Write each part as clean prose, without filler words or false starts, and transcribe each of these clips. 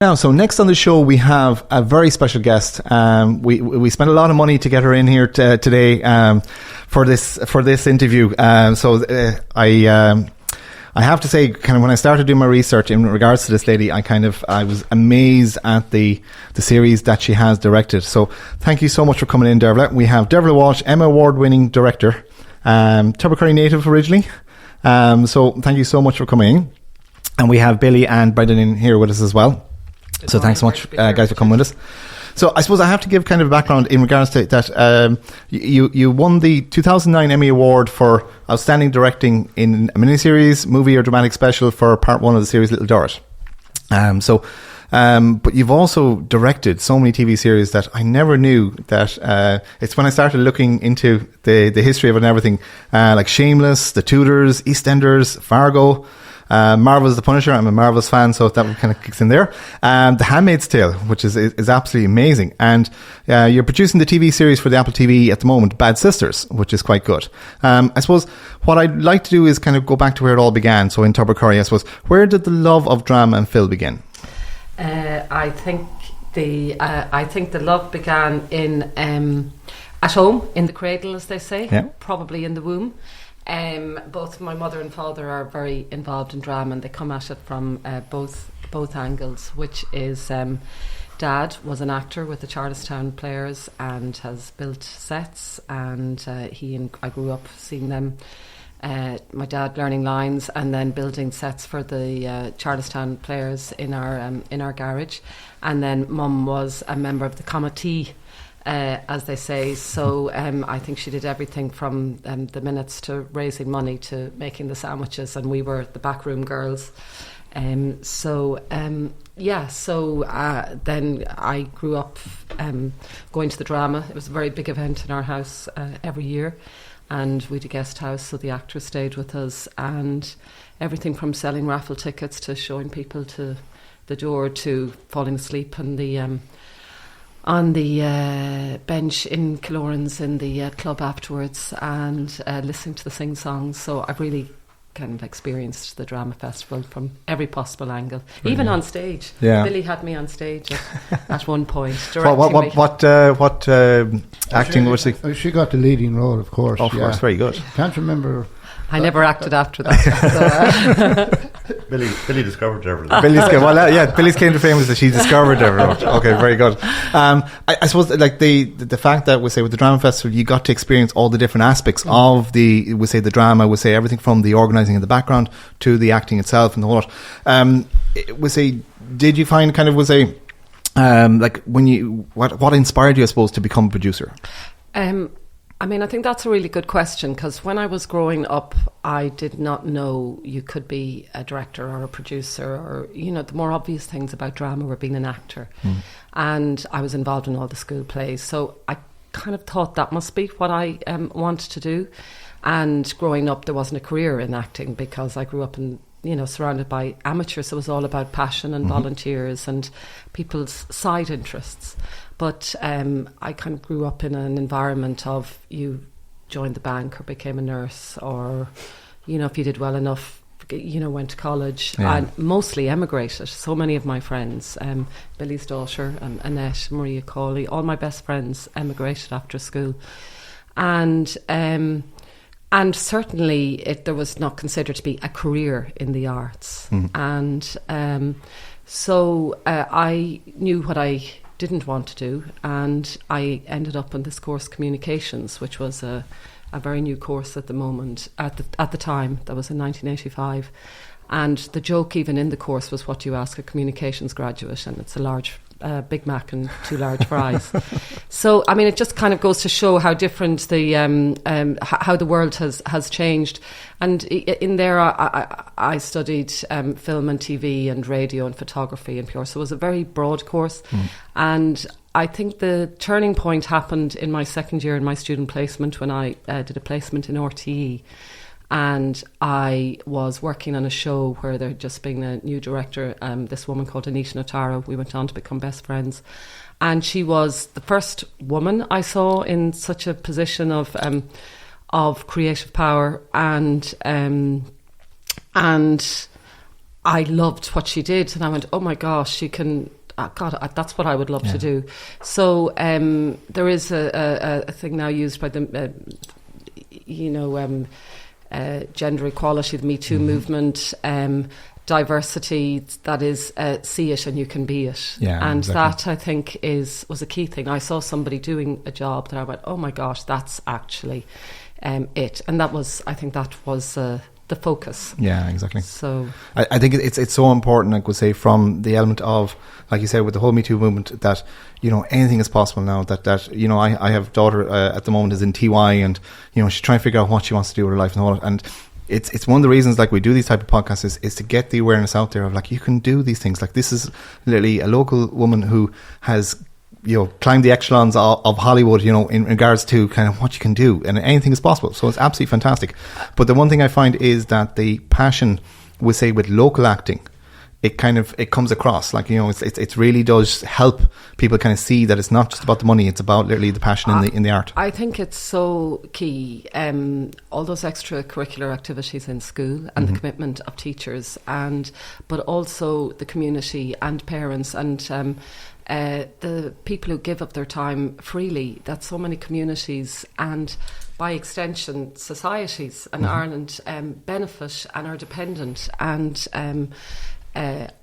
Now, so next on the show, we have a very special guest. We spent a lot of money to get her in here today for this interview. I have to say, kind of when I started doing my research in regards to this lady, I was amazed at the series that she has directed. So thank you so much for coming in, Dearbhla. We have Dearbhla Walsh, Emmy Award winning director, Tubbercurry native originally. So thank you so much for coming in. And we have Billy and Brendan in here with us as well. So thanks so much, guys, for coming with us. So I suppose I have to give kind of a background in regards to that. You won the 2009 Emmy Award for Outstanding Directing in a Miniseries, Movie or Dramatic Special for part one of the series Little Dorrit. But you've also directed so many TV series that I never knew that. It's when I started looking into the history of it and everything, like Shameless, The Tudors, EastEnders, Fargo, Marvel's The Punisher. I'm a Marvel's fan, so that kind of kicks in there. The Handmaid's Tale, which is absolutely amazing. And you're producing the TV series for the Apple TV at the moment, Bad Sisters, which is quite good. I suppose what I'd like to do is kind of go back to where it all began. So in Tubbercurry, I suppose, where did the love of drama and film begin? I think the love began in at home, in the cradle, as they say, probably in the womb. Both my mother and father are very involved in drama, and they come at it from both angles, which is Dad was an actor with the Charlestown Players and has built sets, and I grew up seeing them. My dad learning lines and then building sets for the Charlestown Players in our garage, and then Mum was a member of the committee, as they say. So I think she did everything from the minutes to raising money to making the sandwiches, and we were the backroom girls. So then I grew up going to the drama. It was a very big event in our house every year. And we had a guest house, so the actors stayed with us, and everything from selling raffle tickets to showing people to the door to falling asleep on the bench in Killoran's in the club afterwards, and listening to the sing-songs. So I've really kind of experienced the drama festival from every possible angle, even on stage. Yeah. Billy had me on stage at one point. What acting was she? She got the leading role, of course. Of course, very good. Can't remember. I never acted after that. Billy discovered Dearbhla. Billy's claim to fame is that she discovered Dearbhla. Okay, very good. I suppose like the fact that we say with the drama festival, you got to experience all the different aspects of the drama. We say everything from the organising in the background to the acting itself and the whole lot. We say, did you find kind of like when you what inspired you, I suppose, to become a producer? I mean, I think that's a really good question, because when I was growing up, I did not know you could be a director or a producer, or, the more obvious things about drama were being an actor. And I was involved in all the school plays. So I kind of thought that must be what I wanted to do. And growing up, there wasn't a career in acting, because I grew up in, surrounded by amateurs. So it was all about passion and volunteers and people's side interests. But I kind of grew up in an environment of you joined the bank or became a nurse, or, if you did well enough, went to college, and mostly emigrated. So many of my friends, Billy's daughter, Annette, Maria Cawley, all my best friends emigrated after school. And certainly there was not considered to be a career in the arts. And so I knew what I didn't want to do, and I ended up on this course, Communications, which was a very new course at the moment. At the time, that was in 1985, and the joke even in the course was, what do you ask a communications graduate? And it's a large Big Mac and 2 large fries. So I mean, it just kind of goes to show how different the how the world has changed. And in there, I studied film and TV and radio and photography and PR. So it was a very broad course. And I think the turning point happened in my second year in my student placement, when I did a placement in RTE. And I was working on a show where there had just been a new director, this woman called Anita Notaro. We went on to become best friends. And she was the first woman I saw in such a position of creative power. And I loved what she did, and I went, oh my gosh, she can. God, that's what I would love to do. So there is a thing now used by the, gender equality, the Me Too movement, diversity. That is, see it and you can be it. Yeah, and exactly. that I think was a key thing. I saw somebody doing a job that I went, oh my gosh, that's actually it. And I think that was the focus. Yeah, exactly. So I think it's so important, I would say, from the element of, like you said, with the whole Me Too movement, that, anything is possible now. That I have a daughter at the moment is in TY, and, she's trying to figure out what she wants to do with her life and all. And it's one of the reasons, like, we do these type of podcasts is to get the awareness out there of, like, you can do these things. Like, this is literally a local woman who has, climbed the echelons of Hollywood, in regards to kind of what you can do, and anything is possible. So it's absolutely fantastic. But the one thing I find is that the passion, we say, with local acting, it comes across, like, it really does help people kind of see that it's not just about the money, it's about literally the passion in the art. I think it's so key, all those extracurricular activities in school, and the commitment of teachers, but also the community and parents, and the people who give up their time freely, that so many communities and by extension societies in Ireland benefit and are dependent and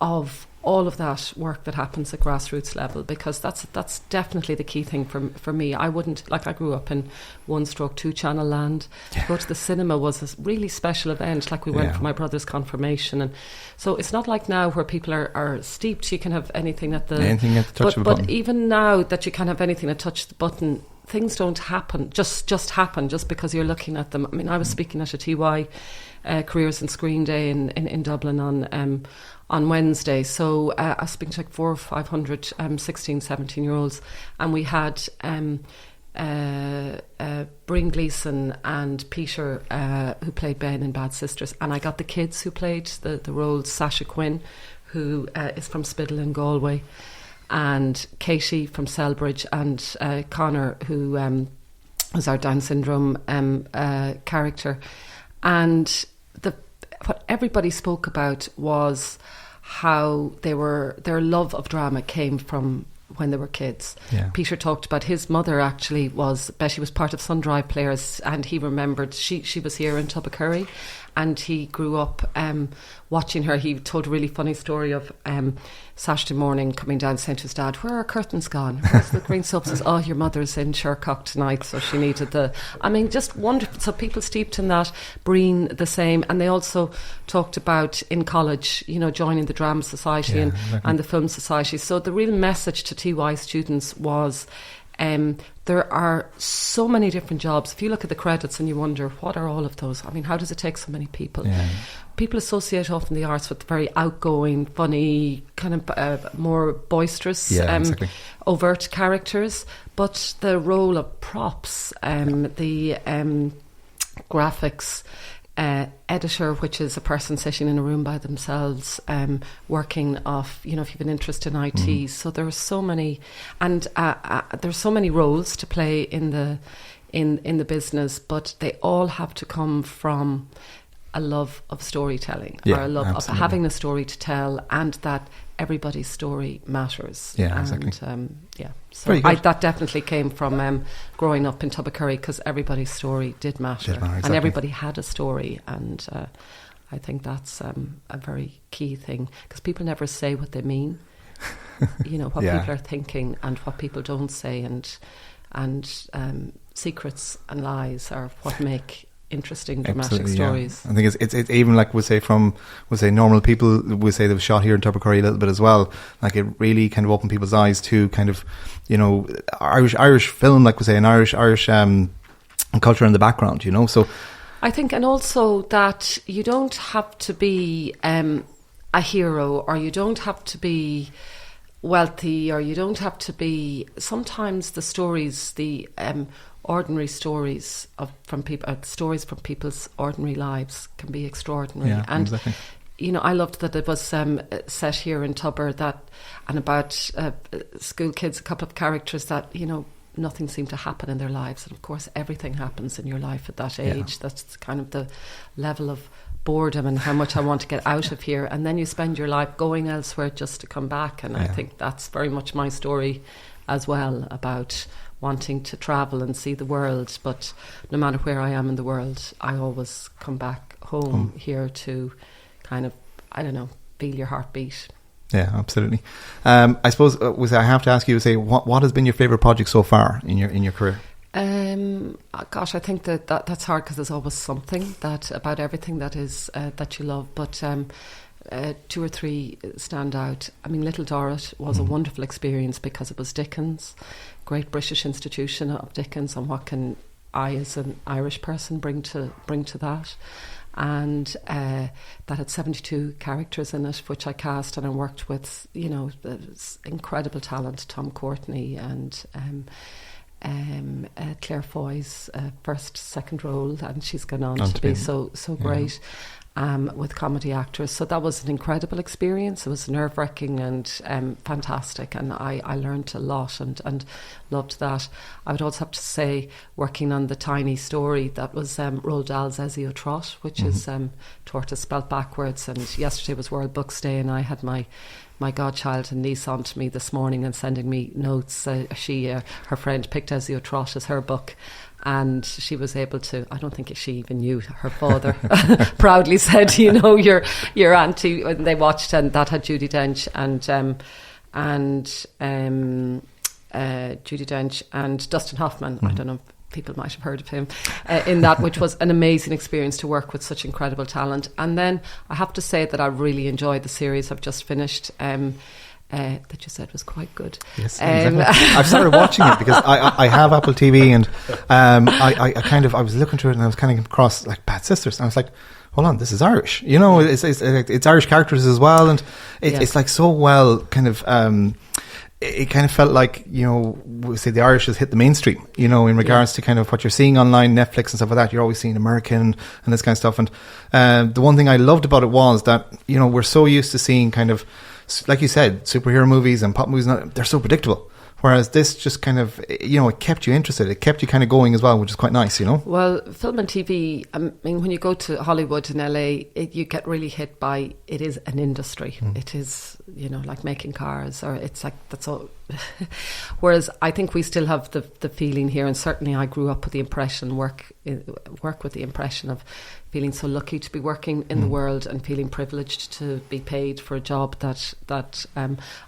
of all of that work that happens at grassroots level, because that's definitely the key thing for me. I grew up in 1/2 channel land. To go to the cinema was a really special event, like we went for my brother's confirmation, and so it's not like now where people are steeped. You can have anything at the touch of a button. But even now that you can have anything at touch the button, things don't happen just happen just because you're looking at them. I mean, I was speaking at a TY Careers and Screen Day in Dublin on Wednesday. So I was speaking to like 400 or 500 16, 17-year-olds, and we had Breen Gleeson and Peter, who played Ben in Bad Sisters, and I got the kids who played the role, Sasha Quinn, who is from Spiddle in Galway, and Katie from Selbridge, and Connor, who was our Down syndrome character. And what everybody spoke about was how their love of drama came from when they were kids. Yeah. Peter talked about his mother actually Betty was part of Sundrive Players, and he remembered she was here in Tubbacurry, and he grew up watching her. He told a really funny story of Saturday morning coming down saying to his dad, where are curtains gone? Where's the green soap? Says, oh, your mother's in Shercock tonight, so she needed just wonderful. So people steeped in that. Breen the same, and they also talked about in college, joining the Drama Society and the Film Society. So the real message to TY students was there are so many different jobs. If you look at the credits and you wonder, what are all of those? I mean, how does it take so many people? Yeah. People associate often the arts with very outgoing, funny, kind of more boisterous, exactly. overt characters. But the role of props, the graphics, editor, which is a person sitting in a room by themselves, working off, if you've an interest in IT. So there are so many, and there's so many roles to play in the business, but they all have to come from a love of storytelling, or a love of having a story to tell, and that everybody's story matters. Yeah, exactly. So that definitely came from growing up in Tubbacurry, because everybody's story did matter, exactly. And everybody had a story, and I think that's a very key thing, because people never say what they mean. What people are thinking and what people don't say, and secrets and lies are what make interesting dramatic stories. I think it's even like we say normal people, we say they were shot here in Tubbacurry a little bit as well. Like, it really kind of opened people's eyes to kind of Irish film, like we say, an Irish culture in the background. So I think, and also that you don't have to be a hero, or you don't have to be wealthy, or you don't have to be. Sometimes the stories, the ordinary stories from people, stories from people's ordinary lives can be extraordinary. Yeah, and exactly. I loved that it was set here in Tubber, and about school kids, a couple of characters that nothing seemed to happen in their lives, and of course everything happens in your life at that age. That's kind of the level of boredom and how much I want to get out of here, and then you spend your life going elsewhere just to come back. And I think that's very much my story as well, about wanting to travel and see the world, but no matter where I am in the world, I always come back home here to kind of, I don't know, feel your heartbeat. Yeah, absolutely. I suppose I have to ask you, say, what has been your favourite project so far in your career? Gosh, I think that's hard, because there's always something about everything that is that you love. But 2 or 3 stand out. I mean, Little Dorrit was a wonderful experience because it was Dickens, great British institution of Dickens, and what can I, as an Irish person, bring to that. And that had 72 characters in it, which I cast, and I worked with, this incredible talent, Tom Courtney and Claire Foy's second role, and she's gone on to be so great. With comedy actors. So that was an incredible experience. It was nerve-wracking and fantastic, and I learned a lot and loved that. I would also have to say, working on the tiny story that was Roald Dahl's Ezio Trot, which is tortoise spelt backwards, and yesterday was World Books Day, and I had my godchild and niece on to me this morning and sending me notes. Her friend picked Ezio Trot as her book, and she was able to, I don't think she even knew, her father proudly said, your auntie, when they watched, and that had Judi Dench and Judi Dench and Dustin Hoffman. I don't know, people might have heard of him in that, which was an amazing experience to work with such incredible talent. And then I have to say that I really enjoyed the series I've just finished, that you said was quite good. Yes, exactly. I've started watching it because I have Apple TV, and I was looking through it, and I was kind of across like Bad Sisters, and I was like, hold on, this is Irish. It's Irish characters as well, and it's like so well kind of. It kind of felt like, we say the Irish has hit the mainstream, in regards to kind of what you're seeing online, Netflix and stuff like that. You're always seeing American and this kind of stuff. And the one thing I loved about it was that, we're so used to seeing kind of, like you said, superhero movies and pop movies, they're so predictable. Whereas this just kind of, it kept you interested. It kept you kind of going as well, which is quite nice, Well, film and TV, I mean, when you go to Hollywood and LA, you get really hit by, it is an industry. It is, like making cars, or it's like, that's all. Whereas I think we still have the feeling here, and certainly I grew up with the impression, work with the impression of feeling so lucky to be working in the world, and feeling privileged to be paid for a job that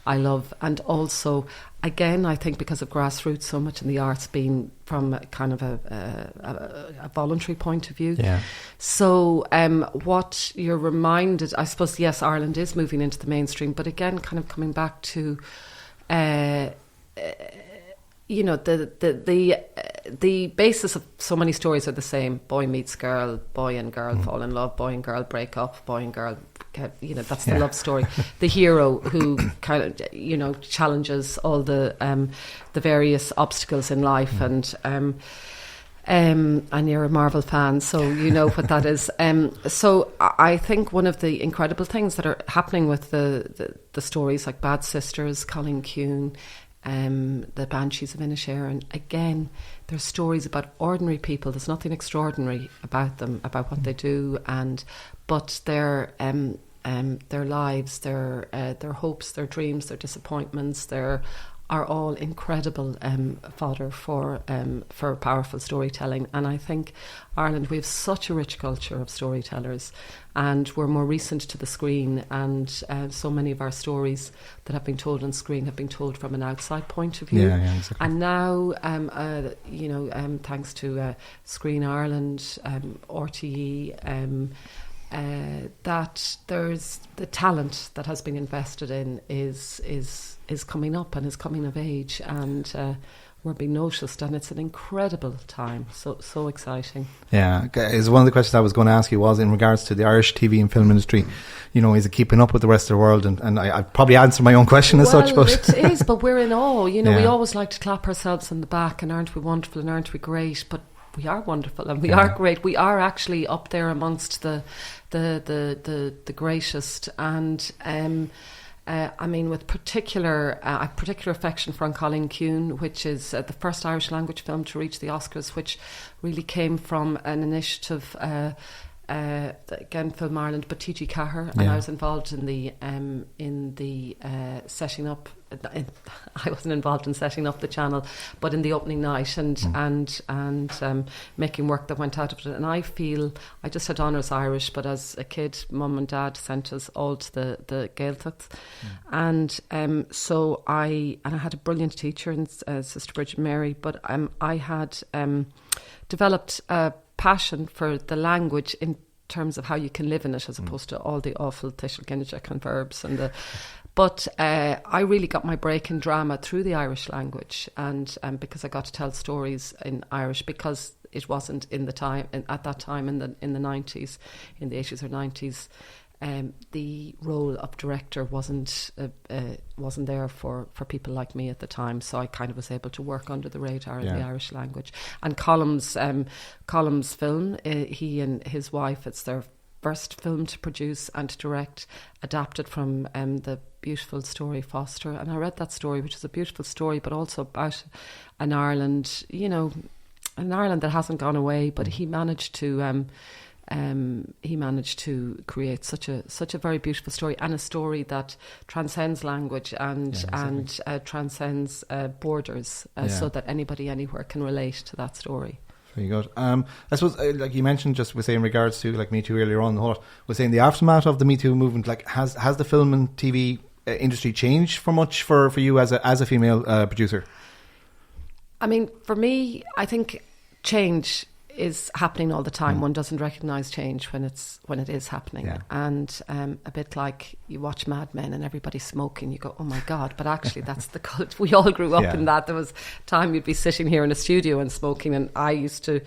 I love. And also, again, I think because of grassroots, so much in the arts being from a kind of a voluntary point of view. Yeah. So what you're reminded, I suppose, yes, Ireland is moving into the mainstream, but again, kind of coming back to the basis of so many stories are the same. Boy meets girl, boy and girl fall in love, boy and girl break up, boy and girl, that's the love story. The hero who kind of, challenges all the various obstacles in life, and you're a Marvel fan, so you know what that is. So I think one of the incredible things that are happening with the stories like Bad Sisters, Colin Kuhn, the Banshees of Inisherin, again, they're stories about ordinary people. There's nothing extraordinary about them, about what they do, but their lives, their hopes, their dreams, their disappointments, are all incredible fodder for powerful storytelling. And I think Ireland, we have such a rich culture of storytellers, and we're more recent to the screen, and so many of our stories that have been told on screen have been told from an outside point of view. Yeah, exactly. And now, thanks to Screen Ireland, RTE, that there's the talent that has been invested in is coming up and is coming of age, and we're being noticed, and it's an incredible time. So exciting. Yeah, is one of the questions I was going to ask you was in regards to the Irish TV and film industry. Is it keeping up with the rest of the world? And I probably answered my own question as such, but it is. But we're in awe. We always like to clap ourselves on the back, and aren't we wonderful, and aren't we great? But we are wonderful, and we are great. We are actually up there amongst the greatest, and I mean, with particular affection for Colin Kuhn, which is the first Irish language film to reach the Oscars, which really came from an initiative again, Film Ireland, but T.G. Cahir, and Yeah. I was involved in the setting up. I wasn't involved in setting up the channel, but in the opening night and making work that went out of it. And I feel I just had honours Irish, but as a kid, Mum and Dad sent us all to the Gaeltacht, and so I had a brilliant teacher, Sister Bridget Mary. But I had developed a passion for the language in terms of how you can live in it, as opposed to all the awful Tishel Ginnichek and verbs and the. But I really got my break in drama through the Irish language, and because I got to tell stories in Irish, because it wasn't at that time in the 90s, in the 80s or 90s. The role of director wasn't there for people like me at the time, so I kind of was able to work under the radar in the Irish language. And Colum's film, he and his wife, it's their first film to produce and to direct, adapted from the beautiful story Foster. And I read that story, which is a beautiful story, but also about an Ireland, an Ireland that hasn't gone away, but he managed to create such a very beautiful story, and a story that transcends language and transcends borders, so that anybody anywhere can relate to that story. Very good. I suppose, like you mentioned, just with in regards to like Me Too earlier on, was saying the aftermath of the Me Too movement. Like, has the film and TV industry changed for much for you as a female producer? I mean, for me, I think change is happening all the time. One doesn't recognise change when it is happening. And a bit like you watch Mad Men and everybody's smoking, you go, oh my God, but actually that's the cult. We all grew up in that. There was time you'd be sitting here in a studio and smoking, and I used to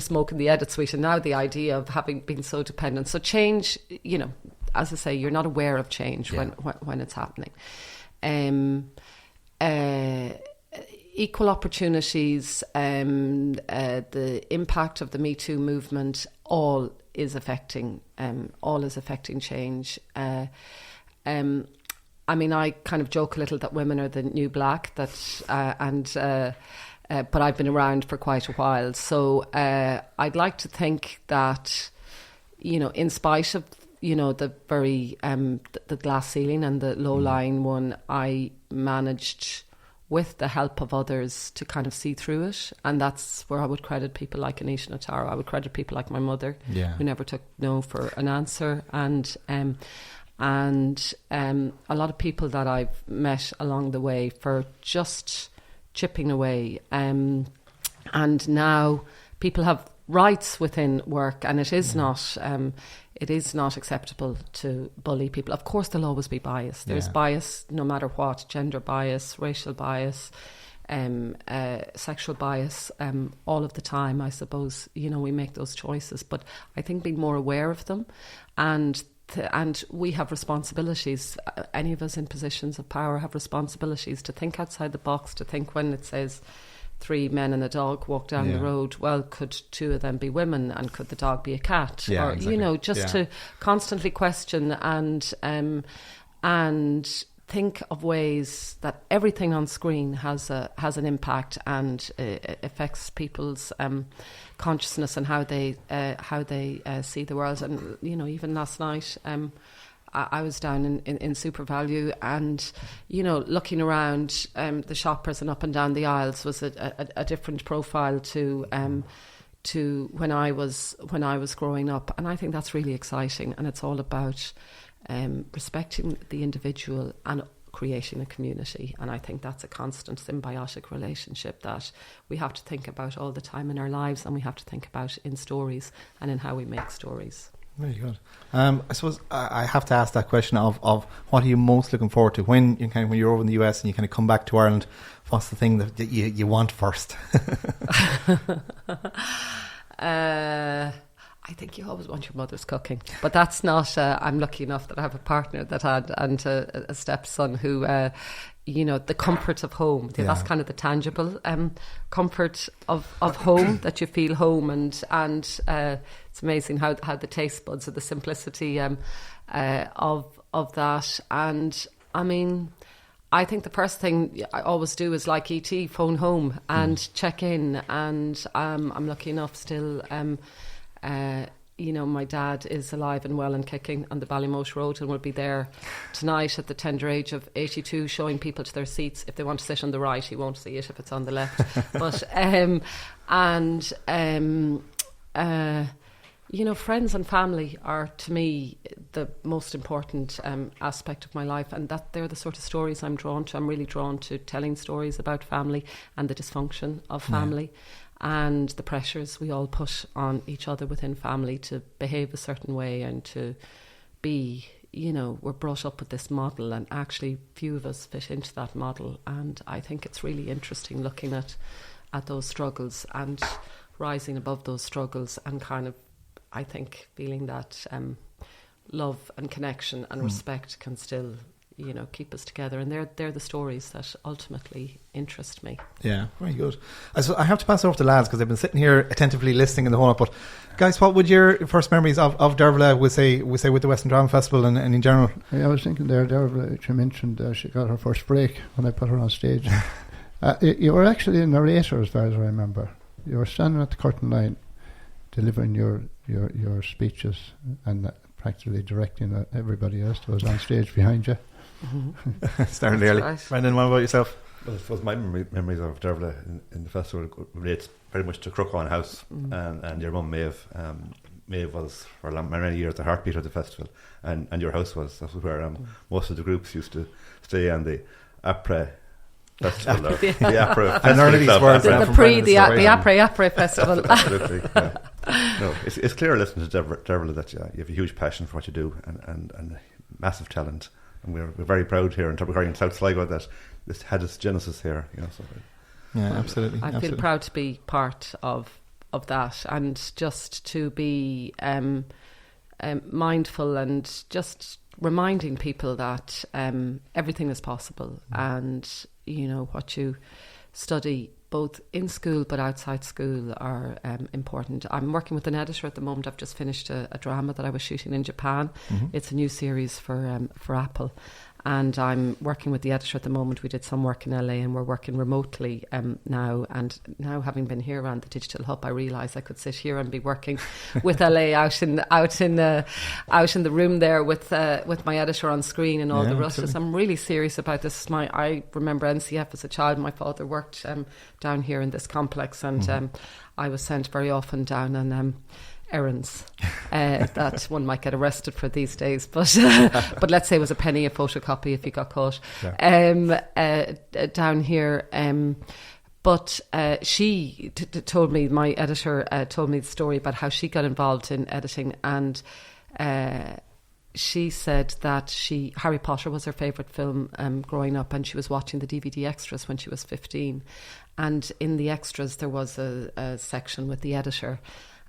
smoke in the edit suite, and now the idea of having been so dependent. So change, as I say, you're not aware of change when it's happening. Equal opportunities, the impact of the Me Too movement, all is affecting change. I mean, I kind of joke a little that women are the new black, but I've been around for quite a while. So I'd like to think that, in spite of, the very the glass ceiling and the low-lying one, I managed, with the help of others, to kind of see through it. And that's where I would credit people like Anisha Notaro. I would credit people like my mother, who never took no for an answer. And a lot of people that I've met along the way for just chipping away. And now people have rights within work, and it is not acceptable to bully people. Of course, there'll always be bias. There's bias no matter what: gender bias, racial bias, sexual bias, all of the time. I suppose we make those choices, but I think being more aware of them, and we have responsibilities. Any of us in positions of power have responsibilities to think outside the box. To think, when it says 3 men and a dog walk down the road, well, could 2 of them be women, and could the dog be a cat? Or exactly. To constantly question and think of ways that everything on screen has an impact and affects people's consciousness and how they see the world. And even last night, I was down in Super Value, and looking around the shoppers and up and down the aisles was a different profile to when I was growing up. And I think that's really exciting, and it's all about respecting the individual and creating a community. And I think that's a constant symbiotic relationship that we have to think about all the time in our lives, and we have to think about in stories and in how we make stories. Very good. I suppose I have to ask that question of what are you most looking forward to when you're over in the US and you kind of come back to Ireland? What's the thing that you want first? I think you always want your mother's cooking, but that's not. I'm lucky enough that I have a partner that had, and a stepson who. The comfort of home. That's kind of the tangible comfort of home, that you feel home, and it's amazing how the taste buds or the simplicity of that. And I mean, I think the first thing I always do is, like E.T., phone home and check in. And I'm lucky enough still. my dad is alive and well and kicking on the Ballymote Road and will be there tonight at the tender age of 82, showing people to their seats. If they want to sit on the right, he won't see it if it's on the left. But friends and family are, to me, the most important aspect of my life, and that they're the sort of stories I'm drawn to. I'm really drawn to telling stories about family and the dysfunction of family. And the pressures we all put on each other within family to behave a certain way and to be, we're brought up with this model, and actually few of us fit into that model. And I think it's really interesting looking at those struggles and rising above those struggles, and kind of, I think, feeling that love and connection and respect can still keep us together, and they're the stories that ultimately interest me. Yeah, very good. So I have to pass over to the lads because they've been sitting here attentively listening in the whole up. But guys, what would your first memories of Dearbhla we say with the Western Drama Festival and in general? I was thinking there, Dearbhla, you mentioned she got her first break when I put her on stage. You were actually a narrator, as far as I remember. You were standing at the curtain line delivering your speeches and practically directing everybody else that was on stage behind you. Starting early. Right. Brendan, what about yourself? Well, I suppose my memories of Dearbhla in the festival relates very much to Crookhawn House, and your mum Maeve. Maeve was for many years the heartbeat of the festival, and your house was. That was where most of the groups used to stay on the après festival. The après festival. The après festival. Absolutely. Yeah. No, it's clear listening to Dearbhla that you have a huge passion for what you do and massive talent. And we're very proud here in Tubbercurry in South Sligo that this had its genesis here. Yeah, absolutely. I feel proud to be part of that, and just to be mindful and just reminding people that everything is possible, and what you study both in school but outside school are important. I'm working with an editor at the moment. I've just finished a drama that I was shooting in Japan. It's a new series for Apple, and I'm working with the editor at the moment. We did some work in LA, and we're working remotely now. And now, having been here around the digital hub, I realised I could sit here and be working with LA out in the room there with my editor on screen and all the rushes. Absolutely. I'm really serious about this. I remember NCF as a child. My father worked down here in this complex, and I was sent very often down on errands that one might get arrested for these days, but let's say it was a penny a photocopy if you got caught. Down here. But she told me, my editor told me the story about how she got involved in editing, and she said that Harry Potter was her favourite film growing up, and she was watching the DVD extras when she was 15. And in the extras there was a section with the editor,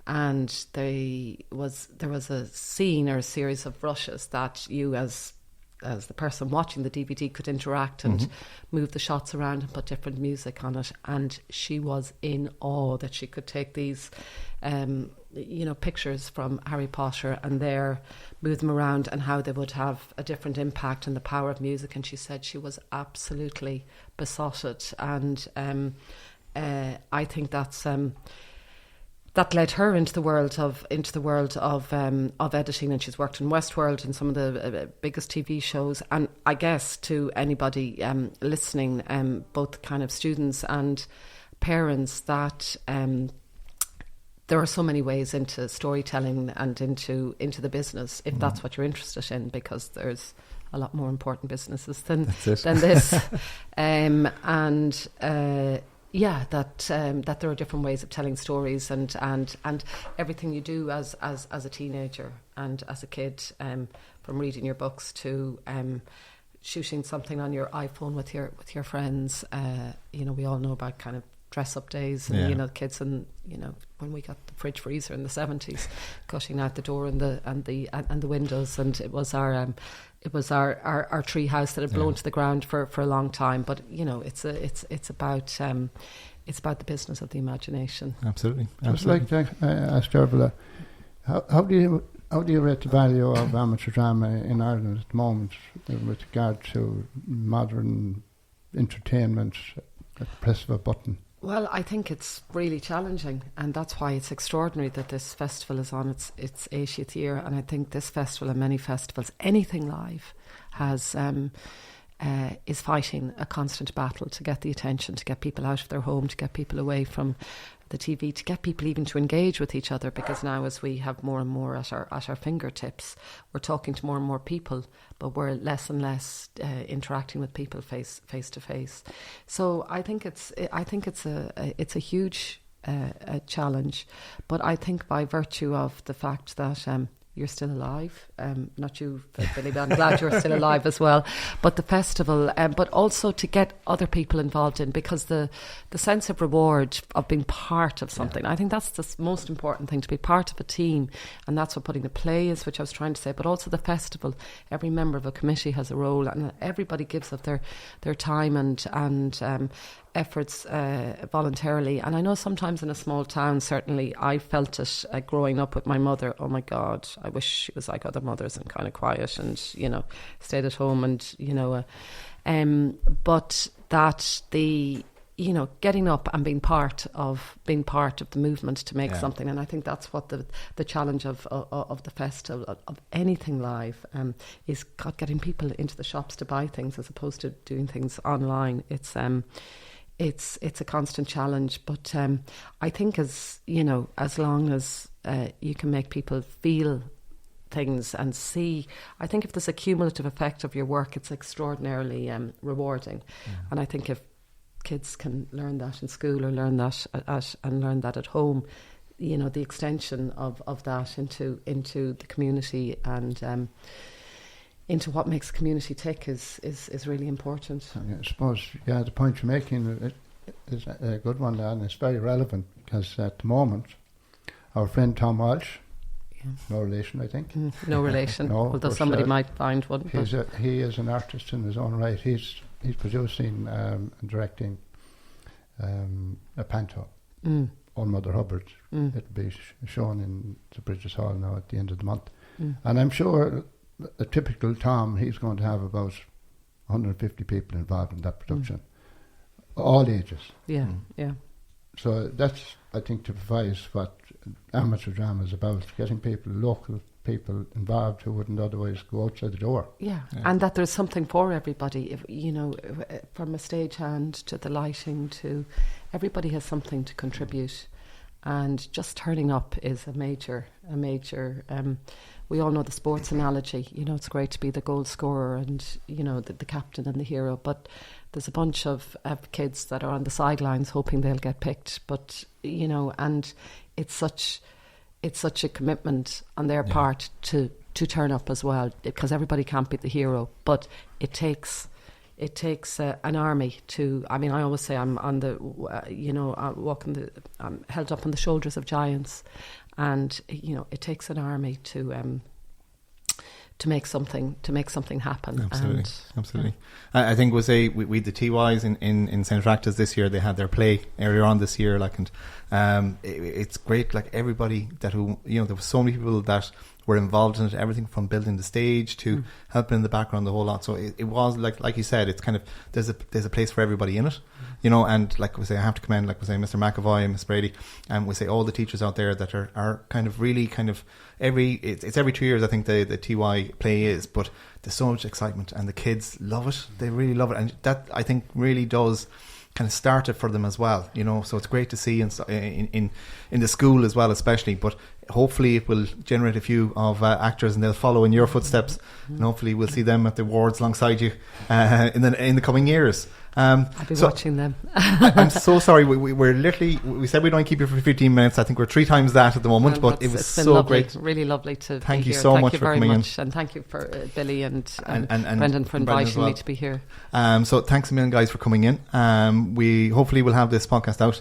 and there was a scene or a series of rushes that you as the person watching the DVD could interact and move the shots around and put different music on it. And she was in awe that she could take these pictures from Harry Potter and move them around, and how they would have a different impact, and the power of music. And she said she was absolutely besotted, and I think that led her into the world of editing, and she's worked in Westworld and some of the biggest TV shows. And I guess to anybody listening, both kind of students and parents, that there are so many ways into storytelling and into the business, if that's what you're interested in, because there's a lot more important businesses than this. That there are different ways of telling stories, and everything you do as a teenager and as a kid, from reading your books to shooting something on your iPhone with your friends. We all know about kind of dress up days, and the kids, and when we got the fridge freezer in the 70s, cutting out the door and the windows, and it was our tree house that had blown to the ground for a long time. But it's about the business of the imagination. Absolutely. I'd like to ask Dearbhla, how do you rate the value of amateur drama in Ireland at the moment with regard to modern entertainment at the press of a button? Well, I think it's really challenging, and that's why it's extraordinary that this festival is on its 80th year. And I think this festival and many festivals, anything live, has is fighting a constant battle to get the attention, to get people out of their home, to get people away from the TV, to get people even to engage with each other, because now as we have more and more at our fingertips, we're talking to more and more people, but we're less and less interacting with people face to face. So I think it's a huge challenge, but I think by virtue of the fact that you're still alive, not you, Billy, but I'm glad you're still alive as well. But the festival, but also to get other people involved in, because the sense of reward of being part of something, I think that's the most important thing, to be part of a team, and that's what putting the play is, which I was trying to say, but also the festival. Every member of a committee has a role, and everybody gives of their time and efforts voluntarily. And I know sometimes in a small town, certainly I felt it growing up with my mother. Oh my God, I wish she was like other mothers and kind of quiet and, stayed at home and, but that getting up and being part of the movement to make something. And I think that's what the challenge of the festival, of anything live, is getting people into the shops to buy things as opposed to doing things online. It's a constant challenge, but I think as long as you can make people feel things and see, I think if there's a cumulative effect of your work, it's extraordinarily rewarding. And I think if kids can learn that in school, or learn that and learn that at home, the extension of that into the community and into what makes the community tick is really important. I suppose, the point you're making is a good one, and it's very relevant, because at the moment, our friend Tom Walsh, no relation, I think. No relation, no, although somebody might find one. He is an artist in his own right. He's producing and directing a panto on Mother Hubbard. It'll be shown in the British Hall now at the end of the month. And I'm sure a typical Tom, he's going to have about 150 people involved in that production, all ages. Yeah. So that's, I think, typifies what amateur drama is about, getting people, local people involved who wouldn't otherwise go outside the door. Yeah, and that there's something for everybody, from a stagehand to the lighting to everybody has something to contribute. And just turning up is a major. We all know the sports analogy. It's great to be the goal scorer and the captain and the hero, but there's a bunch of kids that are on the sidelines hoping they'll get picked. But and it's such a commitment on their part to turn up as well, because everybody can't be the hero, but it takes an army to. I mean, I always say I'm on the, I'm held up on the shoulders of giants, and it takes an army to make something happen. Absolutely. I think we the TYs in St. Racta's this year. They had their play earlier on this year, it's great. Like everybody there was so many people that were involved in it, everything from building the stage to helping in the background, the whole lot. So it was like you said, it's kind of there's a place for everybody in it, and like we say, I have to commend, like we say, Mr. McAvoy and Miss Brady, and we say all the teachers out there that are kind of really kind of it's every 2 years I think the TY play is, but there's so much excitement and the kids love it. They really love it, and that I think really does kind of start it for them as well, so it's great to see in the school as well, especially, but hopefully it will generate a few of actors and they'll follow in your footsteps, and hopefully we'll see them at the awards alongside you in the coming years. I'll be watching them. I'm so sorry, we're literally, we said we'd only keep you for 15 minutes. I think we're 3 times that at the moment, but it was so lovely, great, really lovely to thank be you here. so Thank much you for very coming much, in, and thank you for Billy and Brendan for inviting me to be here. So thanks a million, guys, for coming in. We hopefully will have this podcast out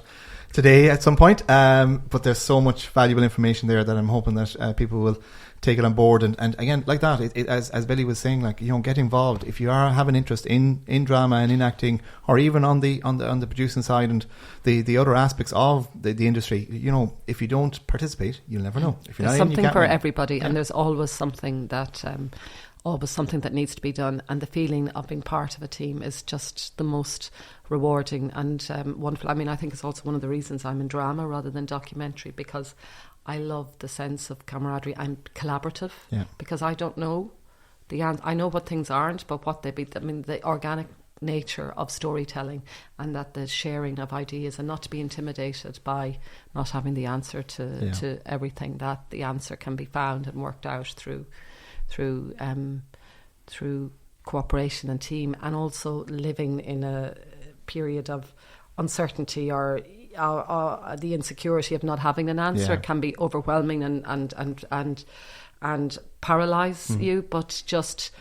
today at some point, but there's so much valuable information there that I'm hoping that people will take it on board, and again, like that, as Billy was saying, get involved if you have an interest in drama and in acting, or even on the producing side and the other aspects of the industry. If you don't participate, you'll never know. If you're there's not something in, for everybody, and there's always something that always something that needs to be done, and the feeling of being part of a team is just the most rewarding and wonderful. I mean, I think it's also one of the reasons I'm in drama rather than documentary, because I love the sense of camaraderie. I'm collaborative because I don't know the answer. I know what things aren't, but what they be. I mean, the organic nature of storytelling, and that the sharing of ideas, and not to be intimidated by not having the answer to everything, that the answer can be found and worked out through cooperation and team, and also living in a period of uncertainty or the insecurity of not having an answer can be overwhelming and paralyze you, but just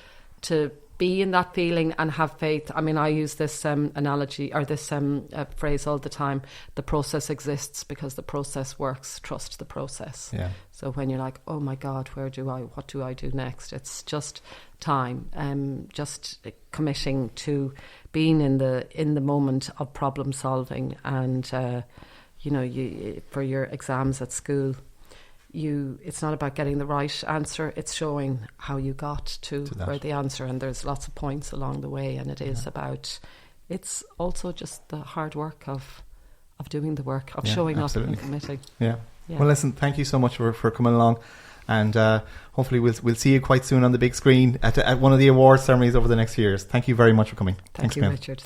to be in that feeling and have faith. I mean, I use this analogy or this phrase all the time: the process exists because the process works. Trust the process. Yeah. So when you're like, oh my God, what do I do next? It's just time, just committing to being in the moment of problem solving, and you for your exams at school. It's not about getting the right answer, it's showing how you got to where the answer, and there's lots of points along the way, and it is about, it's also just the hard work of doing the work, of showing absolutely. Up and committing. Yeah. Well, listen, thank you so much for coming along, and hopefully we'll see you quite soon on the big screen at one of the award ceremonies over the next few years. Thank you very much for coming. Thanks, Richard.